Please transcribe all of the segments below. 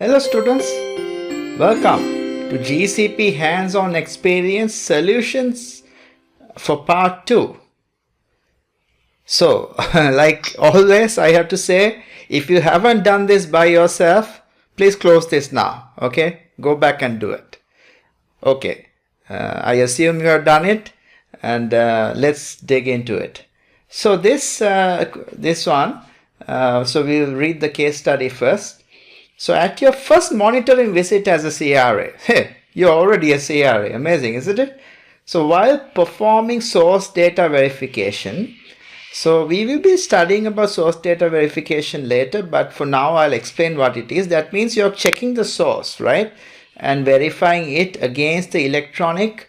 Hello students, welcome to GCP Hands-on Experience Solutions for part 2. So, like always, I have to say, if you haven't done this by yourself, please close this now, okay? Go back and do it. Okay, I assume you have done it, and let's dig into it. So this one, so we'll read the case study first. So at your first monitoring visit as a CRA, hey, you're already a CRA, amazing, isn't it? So while performing source data verification, so we will be studying about source data verification later, but for now I'll explain what it is. That means you're checking the source, right? And verifying it against the electronic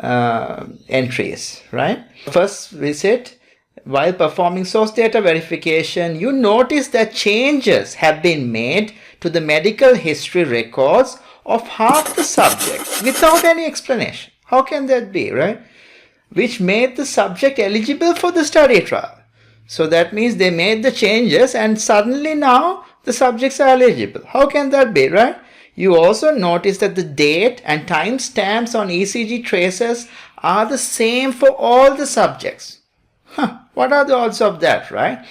entries, right? First visit, while performing source data verification, you notice that changes have been made to the medical history records of half the subjects without any explanation. How can that be, right? Which made the subject eligible for the study trial. So that means they made the changes and suddenly now the subjects are eligible. How can that be, right? You also notice that the date and time stamps on ECG traces are the same for all the subjects. What are the odds of that, right?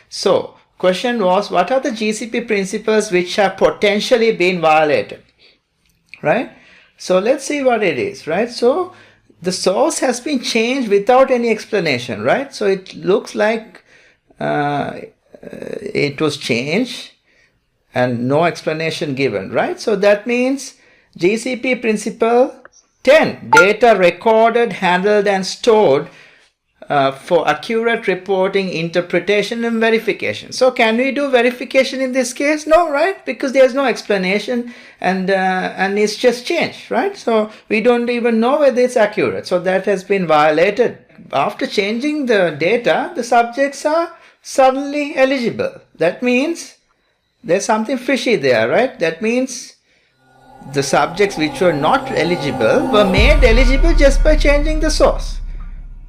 So, question was, what are the GCP principles which have potentially been violated, right? So let's see what it is, right? So the source has been changed without any explanation, right? So it looks like it was changed and no explanation given, right? So that means GCP principle 10, data recorded, handled and stored for accurate reporting, interpretation and verification. So can we do verification in this case? No, right? Because there's no explanation and it's just changed, right? So we don't even know whether it's accurate. So that has been violated. After changing the data, the subjects are suddenly eligible. That means there's something fishy there, right? That means the subjects which were not eligible were made eligible just by changing the source.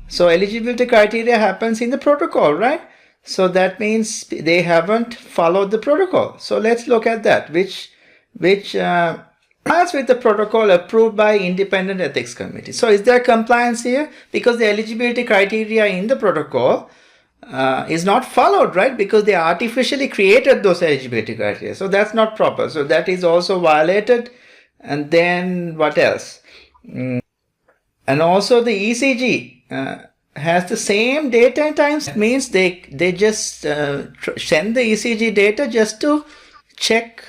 So eligibility criteria happens in the protocol, right? So that means they haven't followed the protocol. So let's look at that, which complies with the protocol approved by independent ethics committee. So is there compliance here? Because the eligibility criteria in the protocol is not followed, right? Because they artificially created those eligibility criteria. So that's not proper. So that is also violated. And then what else? And also the ECG has the same data and times. That means they just send the ECG data just to check,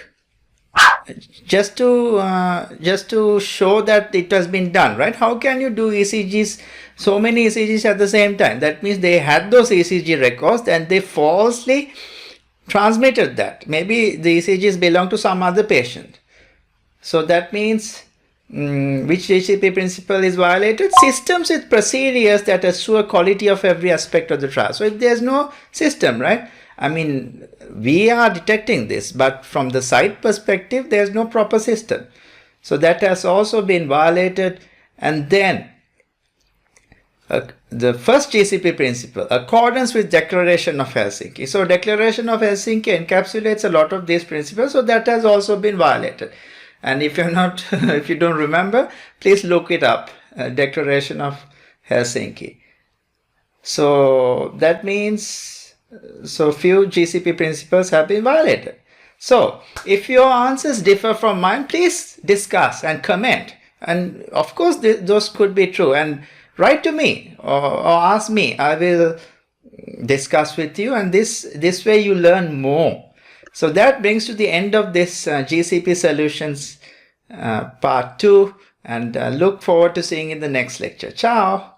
just to show that it has been done, right? How can you do ECGs, so many ECGs at the same time? That means they had those ECG records and they falsely transmitted that. Maybe the ECGs belong to some other patient. So that means which GCP principle is violated? Systems with procedures that assure quality of every aspect of the trial. So if there's no system, right? I mean, we are detecting this, but from the site perspective, there's no proper system. So that has also been violated. And then the first GCP principle, accordance with Declaration of Helsinki. So Declaration of Helsinki encapsulates a lot of these principles. So that has also been violated. And if you're not, if you don't remember, please look it up, Declaration of Helsinki. So that means, so few GCP principles have been violated. So if your answers differ from mine, please discuss and comment. And of course, those could be true. And write to me or ask me. I will discuss with you. And this way you learn more. So that brings to the end of this GCP Solutions part 2, and look forward to seeing you in the next lecture. Ciao!